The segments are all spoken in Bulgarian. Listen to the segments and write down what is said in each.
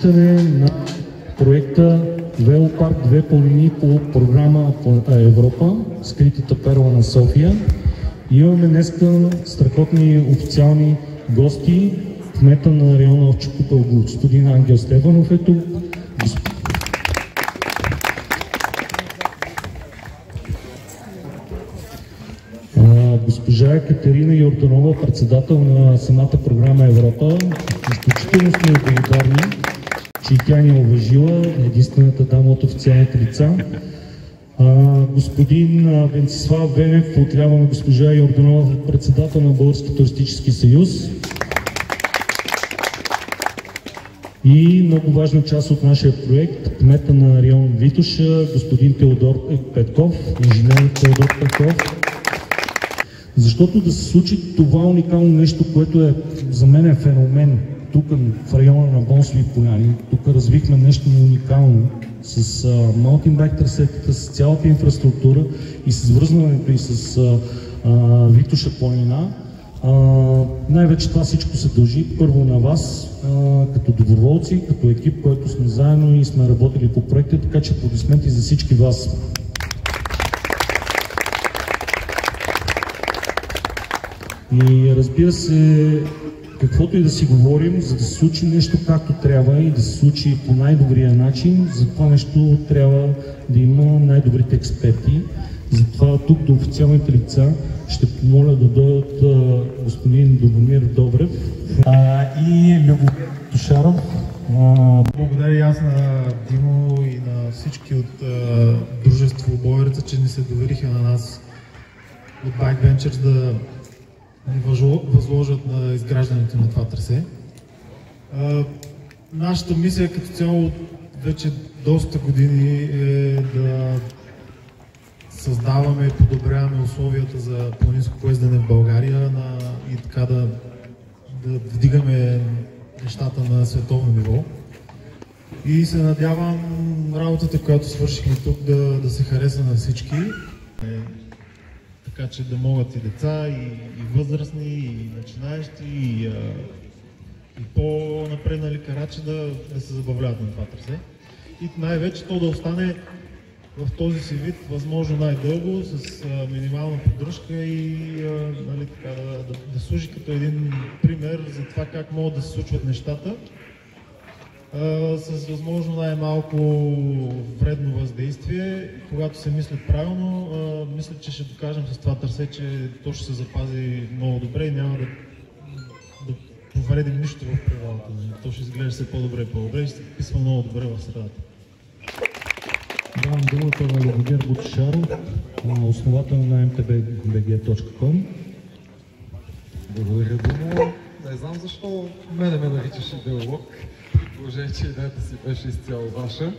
зачитане на проекта Велопарк 2 планини по програма Европа, скритата перла на София. Имаме днеска страхотни официални гости. Кмета на района Овча купел, господин Ангел Стефанов е тук. Госпожа Екатерина Йорданова, председател на самата програма Европа. Изключително сме благодарни, че и тя ни е уважила, единствената дама от официалните лица. Господин Венцислав Венев от ляво на госпожа Йорданова, председател на Български туристически съюз. И много важна част от нашия проект, кмета на район Витоша, господин Теодор Петков, инженер Теодор Петков. Защото да се случи това уникално нещо, което е за мен е феномен тук в района на Бонсови поляни. Тук развихме нещо уникално с маунтинбайк трасетата, с цялата инфраструктура и с връзването и с Витоша планина. Най-вече това всичко се дължи първо на вас, като доброволци, като екип, който сме заедно и сме работили по проекта, така че аплодисменти за всички вас. И разбира се, каквото и да си говорим, за да се случи нещо както трябва и да се случи по най-добрия начин, за това нещо трябва да има най-добрите експерти. Затова тук до официалните лица ще помоля да дойдат господин Добромир Добрев и Любомир Тошаров. Благодаря и аз на Димо и на всички от дружество Боерица, че ни се довериха на нас от Bike Ventures да ни възложат на изграждането на това трасе. Нашата мисия като цяло вече доста години е да създаваме и подобряваме условията за планинско поездене в България и така да вдигаме нещата на световно ниво. И се надявам работата, която свършихме тук, да се хареса на всички. Така че да могат и деца, и възрастни, и начинаещи, и по-напреднали карачи да се забавляват на това трасе. И най-вече то да остане в този си вид възможно най-дълго, с минимална поддръжка и нали, така, да служи като един пример за това как могат да се случват нещата с възможно най-малко вредно въздействие. Когато се мисли правилно, мисля, че ще докажем с това трасе, че то ще се запази много добре и няма да повредим нищо в природата. То ще изглежда все по-добре и по-добре и ще се вписва много добре в средата. Давам думата на Любомир Бутушаров, основател на mtbg.com. Благодаря, Димо. Не знам защо мене ме наричаш идеолог. Положение, че идеята си беше изцяло ваша.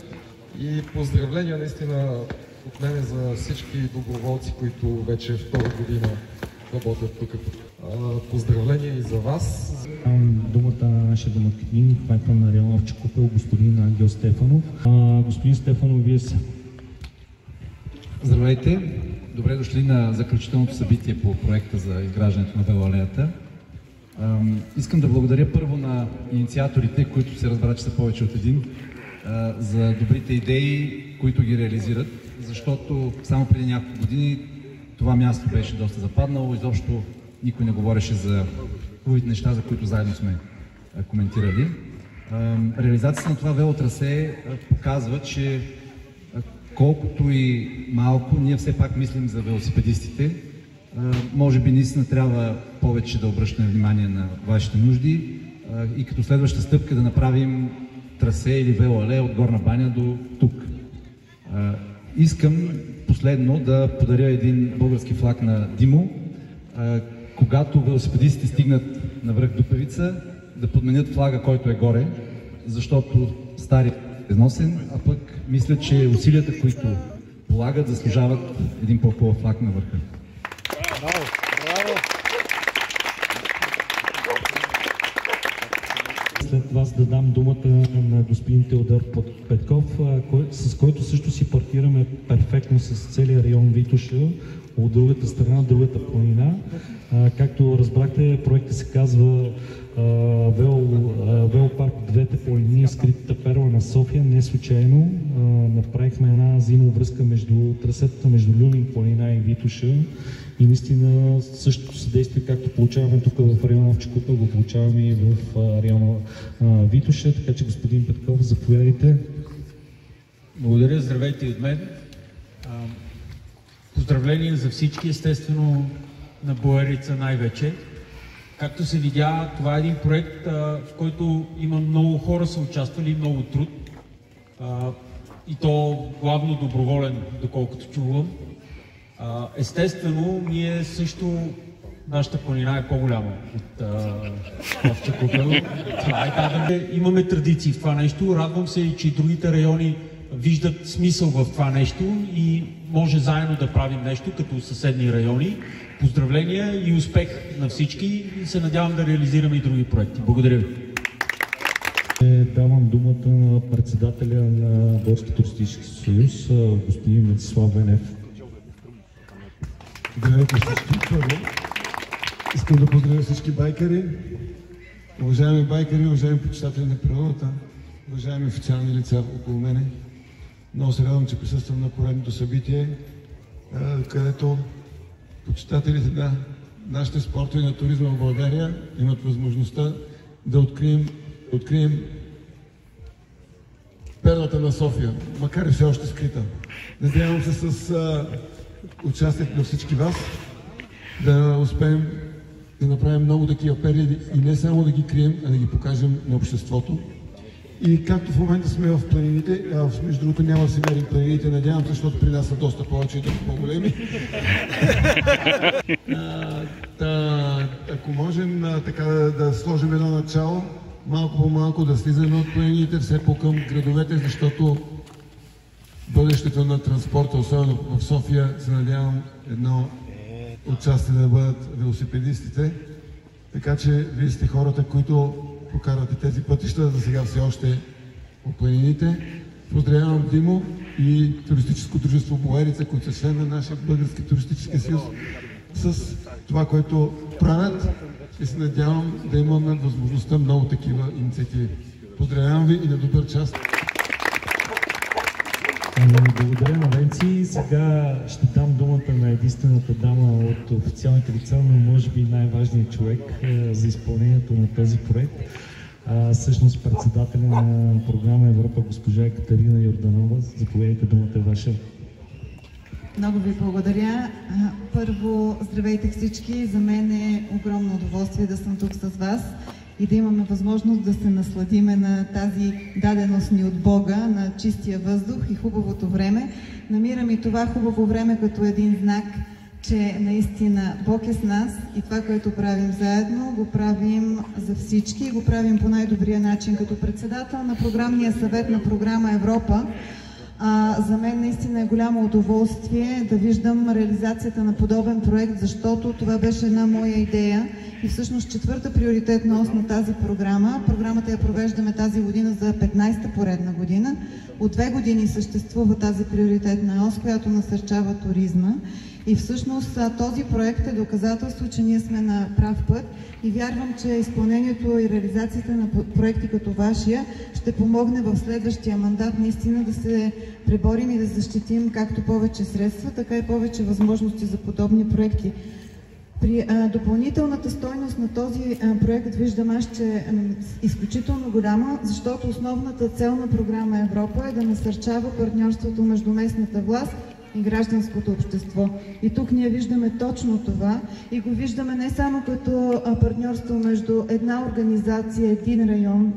И поздравления наистина от мене за всички доброволци, които вече втора година работят тук. Поздравления и за вас. Думата на нашия домакин, кмета на района Овча купел, господин Ангел Стефанов. Господин Стефанов, вие се. Здравейте! Добре дошли на заключителното събитие по проекта за изграждането на велоалеята. Искам да благодаря първо на инициаторите, които се разбра, че са повече от един, за добрите идеи, които ги реализират, защото само преди няколко години това място беше доста западнало, изобщо никой не говореше за хубавите неща, за които заедно сме коментирали. Реализацията на това велотрасе показва, че колкото и малко, ние все пак мислим за велосипедистите. Може би наистина трябва повече да обръщаме внимание на вашите нужди и като следваща стъпка да направим трасе или велоалея от Горна баня до тук. Искам последно да подаря един български флаг на Димо. Когато велосипедистите стигнат на връх Дупевица, да подменят флага, който е горе, защото старият е износен, а пък мисля, че усилията, които полагат, заслужават един по-хубав флаг на върха. Браво! Браво! След вас да дам думата на господин Теодор Петков, с който също си партнираме перфектно с целия район Витоша, от другата страна, другата планина. Както разбрахте, проектът се казва Велопарк двете планини, скритата перла на София. Не случайно направихме една взаимовръзка между трасетата между Люлин планина и Витоша и наистина същото съдействие, както получаваме тук в района в Чекупа, го получаваме и в района Витоша, така че господин Петков, заповядайте. Благодаря, здравейте и от мен. Поздравления за всички, естествено на Боерица най-вече. Както се видя, това е един проект, в който има много хора са участвали, много труд. И то главно доброволен, доколкото чувам. Естествено, ние също, нашата планина е по-голяма от Чекупел. Имаме традиции в това нещо. Радвам се, че и другите райони виждат смисъл в това нещо и може заедно да правим нещо като съседни райони. Поздравления и успех на всички и се надявам да реализираме и други проекти. Благодаря ви. Давам думата на председателя на Български туристически съюз, господин Венцислав Венев. Здравейте всички. Първо, искам да поздравя всички байкари, уважаеми байкари, уважаеми почитатели на природата, уважаеми официални лица около мене. Много се радвам, че присъствам на поредното събитие, където почитателите на нашите спортове и на туризма в България имат възможността да открием перлата на София, макар и все още скрита. Надявам се с участието на всички вас да успеем да направим много такива перли и не само да ги крием, а да ги покажем на обществото. И както в момента сме в планините, между другото няма да си мерим планините, надявам се, защото при нас са доста повече и доста по-големи. Ако можем така да сложим едно начало, малко по малко да слизаме от планините, все по-към градовете, защото бъдещето на транспорта, особено в София, се надявам едно участие да бъдат велосипедистите. Така че вие сте хората, които покарвате тези пътища, за сега все още по планините. Поздравявам Димо и туристическо дружество Боерица, които са член на нашия Български туристически съюз, с това, което правят и се надявам да имаме възможността много такива инициативи. Поздравявам ви и на добър час! Благодаря на Венци. Сега ще дам думата на единствената дама от официалните лица, но може би най-важният човек за изпълнението на този проект. Всъщност председателя на програма Европа, госпожа Екатерина Йорданова. Заповядайте, думата е ваша. Много ви благодаря. Първо, здравейте всички. За мен е огромно удоволствие да съм тук с вас и да имаме възможност да се насладиме на тази даденост ни от Бога, на чистия въздух и хубавото време. Намирам и това хубаво време като един знак, че наистина Бог е с нас и това, което правим заедно, го правим за всички и го правим по най-добрия начин. Като председател на програмния съвет на програма Европа, за мен наистина е голямо удоволствие да виждам реализацията на подобен проект, защото това беше една моя идея и всъщност четвърта приоритетна ос на тази програма. Програмата я провеждаме тази година за 15-та поредна година. От 2 години съществува тази приоритетна ос, която насърчава туризма. И всъщност този проект е доказателство, че ние сме на прав път и вярвам, че изпълнението и реализацията на проекти като вашия ще помогне в следващия мандат наистина да се преборим и да защитим както повече средства, така и повече възможности за подобни проекти. При допълнителната стойност на този проект виждам аз, че е изключително голяма, защото основната цел на програма Европа е да насърчава партньорството между местната власт и гражданското общество. И тук ние виждаме точно това и го виждаме не само като партньорство между една организация, един район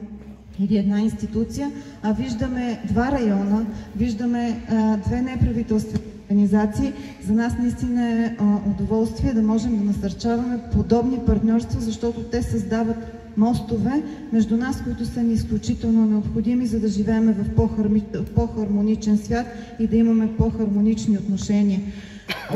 или една институция, а виждаме 2 района, виждаме 2 неправителствени организации. За нас наистина е удоволствие да можем да насърчаваме подобни партньорства, защото те създават мостове между нас, които са ни изключително необходими, за да живеем в по-хармоничен свят и да имаме по-хармонични отношения.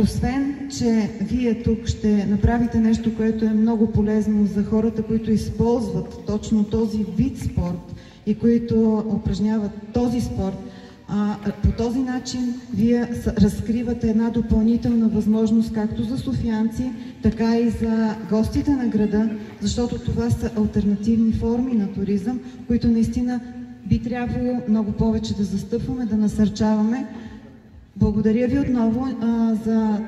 Освен, че вие тук ще направите нещо, което е много полезно за хората, които използват точно този вид спорт и които упражняват този спорт, По този начин вие разкривате една допълнителна възможност както за софиянци, така и за гостите на града, защото това са алтернативни форми на туризъм, които наистина би трябвало много повече да застъпваме, да насърчаваме. Благодаря ви отново за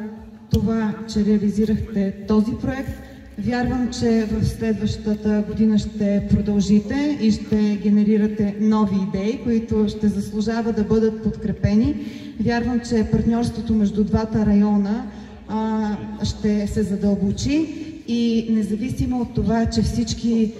това, че реализирахте този проект. Вярвам, че в следващата година ще продължите и ще генерирате нови идеи, които ще заслужава да бъдат подкрепени. Вярвам, че партньорството между двата района ще се задълбочи и независимо от това, че всички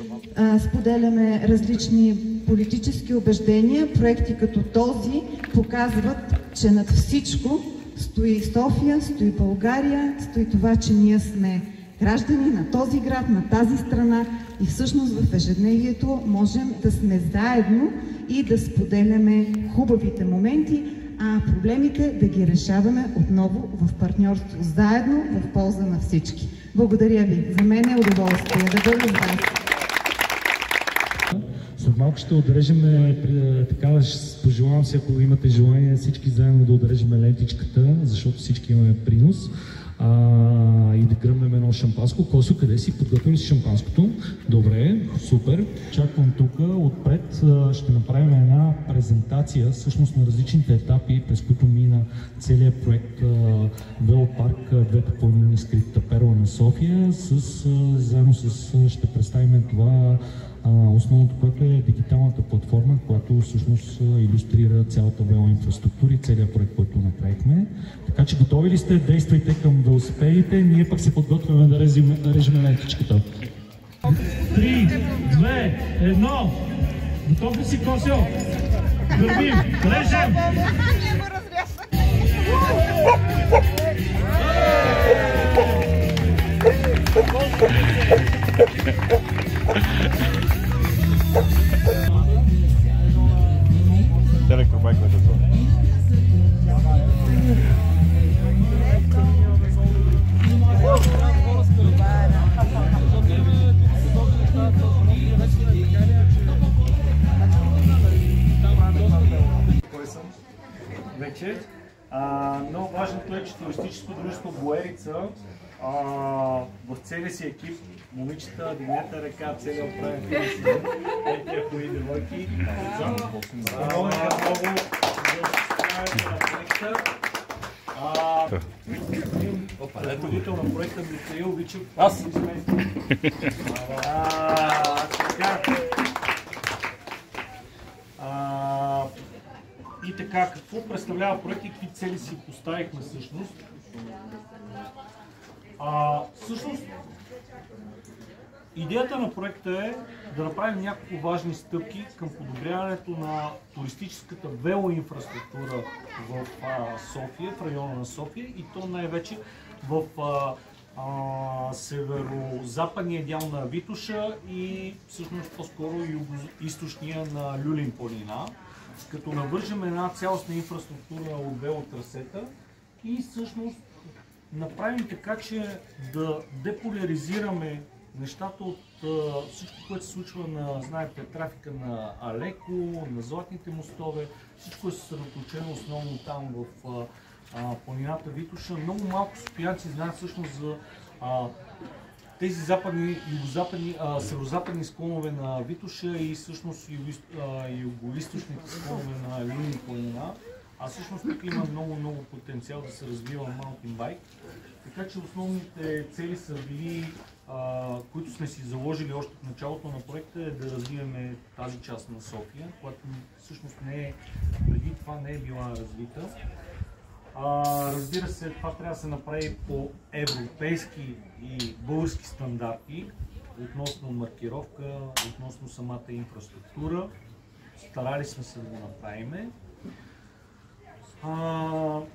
споделяме различни политически убеждения, проекти като този показват, че над всичко стои София, стои България, стои това, че ние сме граждани на този град, на тази страна и всъщност в ежедневието можем да сме заедно и да споделяме хубавите моменти, а проблемите да ги решаваме отново в партньорство, заедно в полза на всички. Благодаря ви. За мен е удоволствие да бъда с вас. След малко ще отрежем, така пожелавам се, ако имате желание всички заедно да отрежем лентичката, защото всички имаме принос. И да гръмнем едно шампанско. Косо, къде си? Подготвили си шампанското? Добре, супер. Чаквам тук. Отпред ще направим една презентация всъщност на различните етапи, през които мина целият проект Велопарк, двете планини, скритата перла на София. Заедно ще представим това основното, което е дигиталната платформа, която всъщност илюстрира цялата велоинфраструктура и целият проект, който направихме. Така че готови ли сте? Действайте към велосипедите. Ние пък се подготвяме да режем лентичката. 3, 2, 1. Готов ли си, Косио? Вървим! Режем! Електробайковете са. Кой съм вече? Много важното е, че туристическо дружество Боерица в целия си екип, момичета, дигнете ръка, целият управен финансиран, тия хубави девойки, помогнаха много за състоянието на проекта. Ръководител на проекта Михаил Вичев. Аз! И така, какво представлява проект и какви цели си поставихме всъщност? Всъщност, идеята на проекта е да направим няколко важни стъпки към подобряването на туристическата велоинфраструктура в София, в района на София и то най-вече в северо-западния дял на Витоша и всъщност по-скоро юго-източния на Люлин планина, като навържем една цялостна инфраструктура от велотрасета и всъщност направим така, че да деполяризираме нещата от всичко, което се случва на, знаете, трафика на Алеко, на Златните мостове, всичко е съсредоточено основно там в планината Витоша. Много малко софиянци знаят всъщност за тези западни, северозападни склонове на Витоша и всъщност югоизточните склонове на Люлин планина. А всъщност тук има много потенциал да се развива маунтинбайк. Така че основните цели са били, които сме си заложили още в началото на проекта, е да развиваме тази част на София, която всъщност преди това не е била развита. Разбира се, това трябва да се направи по европейски и български стандарти относно маркировка, относно самата инфраструктура. Старали сме се да го направим.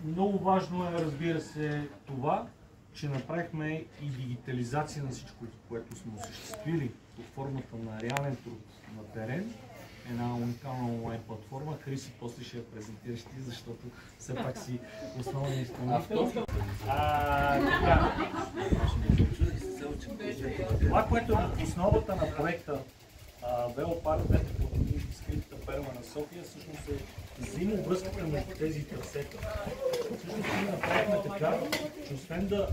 Много важно е, разбира се, това, че направихме и дигитализация на всичко, което сме осъществили под формата на реален труд на терен. Една уникална онлайн платформа. Криси, после ще я презентираш ти, защото все пак си основен изпълнител. Това, което е в основата на проекта Велопарк, двете планини, скритата перма на София, всъщност е взаимовръзката между тези трасета. Всъщност ние направихме така, че освен да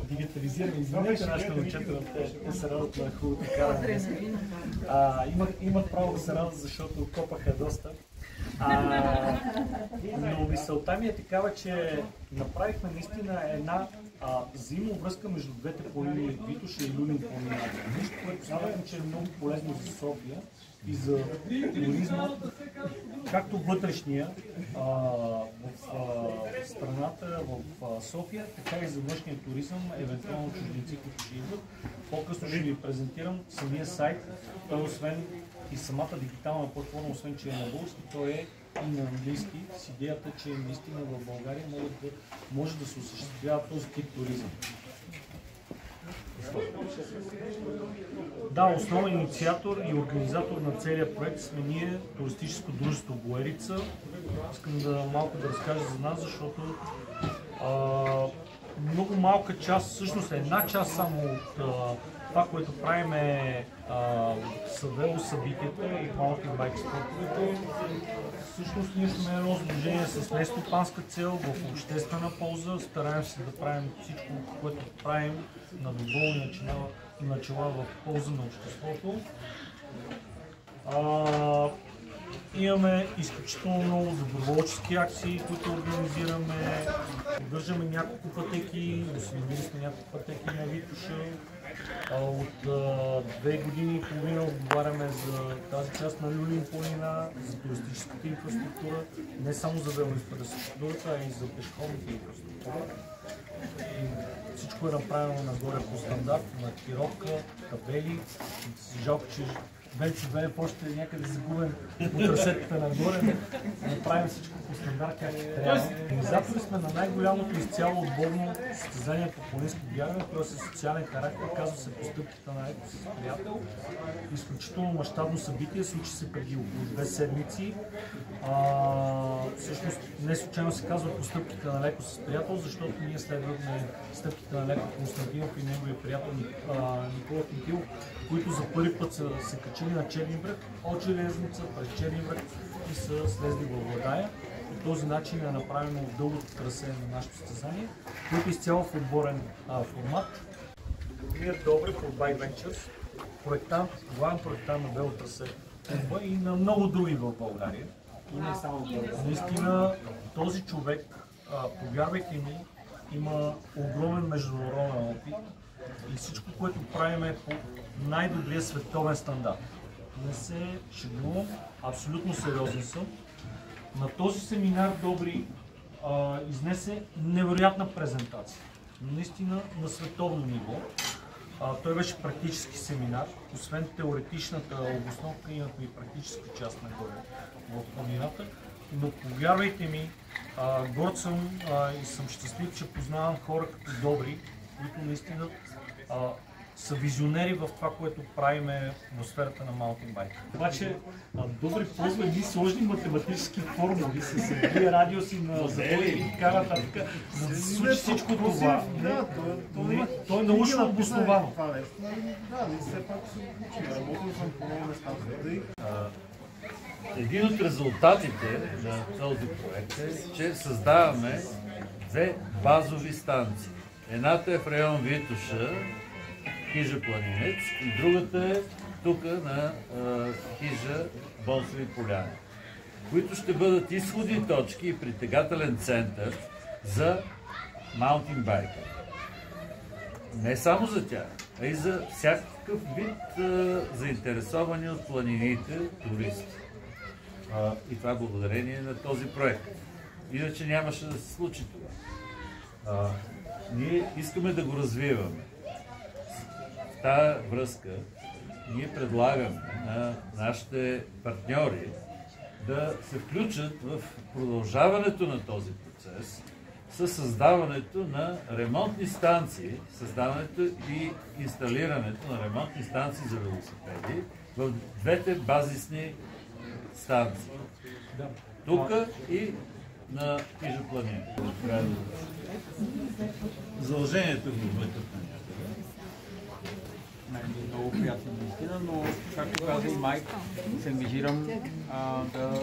дигитализираме, извинете нашите учители, те се радват на хубавото каране днес. Имат право да се радват, защото откопаха доста. Но мисълта ми е такава, че направихме наистина една взаимовръзка между двете планини, Витоша и Люлин планина. Нещо, което смятам, че е много полезно за София и за туризма, както вътрешния в страната, в София, така и за външния туризъм, евентуално чужденци, които ще идват. По-късно ще ви презентирам самия сайт. Той освен и самата дигитална платформа, освен че е на български, той е и на английски, с идеята, че наистина в България може да се осъществява този тип туризъм. Да, основен инициатор и организатор на целия проект сме ние, туристическо дружество Боерица. Искам малко да разкажа за нас, защото много малка част, всъщност една част само от това, което правим е събитията и Mountain Bike спортовете. Всъщност ние сме едно сдружение с нестопанска цел в обществена полза. Стараем се да правим всичко, което правим на доброволни начала в полза на обществото. Имаме изключително много доброволчески акции, които организираме. Поддържаме няколко пътеки, установили сме няколко пътеки на Витоша. От 2 години и половина отговаряме за тази част на Люлин планина, за туристическата инфраструктура, не само за велоинфраструктурата, а и за пешеходната инфраструктура. Всичко е направено нагоре по стандарт, маркировка, табели. Жалко, че Венци Велев още някъде загубен по трасетата нагоре, но направим всичко по стандарт, както трябва. Организатори сме на най-голямото изцяло отборно състезание по планинско бягане, което е със социален характер, казва се Постъпките на Леко с приятел. Изключително мащабно събитие, случи се преди около 2 седмици. Всъщност не случайно се казва Постъпките на Леко с приятел, защото ние следваме стъпките на Леко Константинов и неговия приятел Никола Тинтилов, които за първи път се качили на Черни бряг, от Железница през Черни бряг и са слезли в Владая. По този начин е направено дългото трасе на нашето състезание, което е изцяло в отборен формат. Добромир Добрев от Bike Ventures, проектант, главен проектант на велотрасе и на много други в България. И не само в България. Наистина този човек, повярвайте ми, има огромен международен опит и всичко, което правим е по най-добрия световен стандарт. Не се шегувам, абсолютно сериозен съм. На този семинар Добри изнесе невероятна презентация. Наистина на световно ниво. Той беше практически семинар. Освен теоретичната обосновка, имахме и практическа част нагоре в планината. Но повярвайте ми, горд съм и съм щастлив, че познавам хора като Добри, които наистина са визионери в това, което правиме в сферата на маунтинбайка. Обаче Добри ползва едни сложни математически формули с едни радиуси на заводи и така нататък. За да се случи всичко това, то е научно обосновано. Един от резултатите на този проект е, че създаваме 2 базови станции. Едната е в район Витоша, хижа Планинец, и другата е тук на хижа Бонсови поляни, които ще бъдат изходни точки и притегателен център за маунтинбайка. Не само за тях, а и за всякакъв вид заинтересовани от планините туристи. И това е благодарение на този проект. Иначе нямаше да се случи това. Ние искаме да го развиваме. В тази връзка ние предлагаме на нашите партньори да се включат в продължаването на този процес със създаването на ремонтни станции, създаването и инсталирането на ремонтни станции за велосипеди в 2 базисни станции. Тук и на хижа Планина. Задължението го влекат на някъде. много приятно наистина, но както каза и Майк, се ангажирам да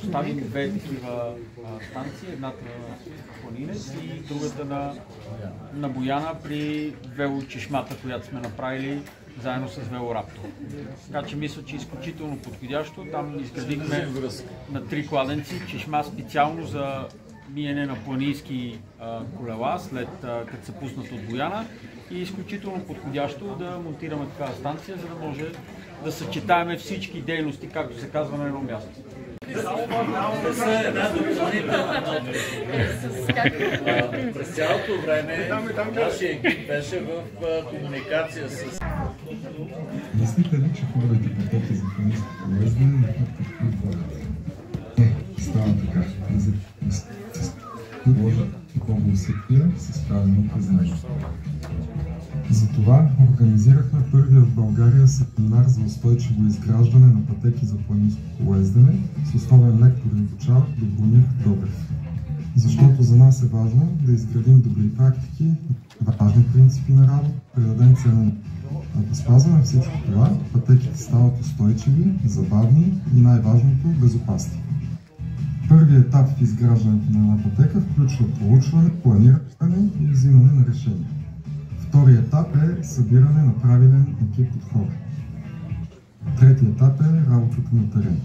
поставим две такива станции, едната на Планинец и другата на Бояна при велочешмата, която сме направили заедно с Велораптор. Така че мисля, че е изключително подходящо. Там изградихме на 3 кладенци чешма специално за миене на планински колела, след като се пуснат от Бояна, и изключително подходящо да монтираме такава станция, за да може да съчетаем всички дейности, както се казва, на едно място. През цялото време нашия екип беше в комуникация с... Мислите ли, че хубавите пътеки за планинско колоездене не става така. Положат много усилия с правилно признание. Затова организирахме първия в България семинар за устойчиво изграждане на пътеки за планинско колоездене с основен лектор и обучар Добромир Добрев. Защото за нас е важно да изградим добри практики, важни принципи на работа, предадем цена. Ако спазваме всичко това, пътеките стават устойчиви, забавни и най-важното – безопасни. Първият етап в изграждането на една пътека включва проучване, планиране и взимане на решения. Вторият етап е събиране на правилен екип от хора. Третият етап е работата на терен.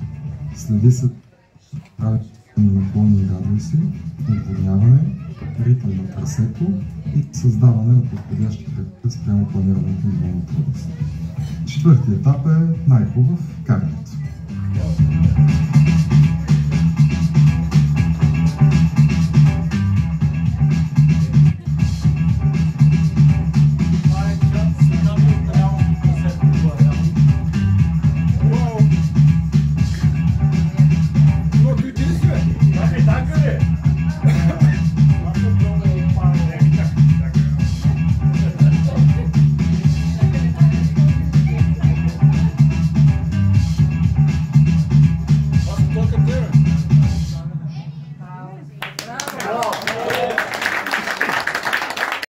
Следи се правилни наклони и радиуси, отводняване, ритъм на трасето и създаване на подходящи кръгове спрямо планирането на ниво на трудност. Четвъртият етап е най-хубав – карането. Так ли?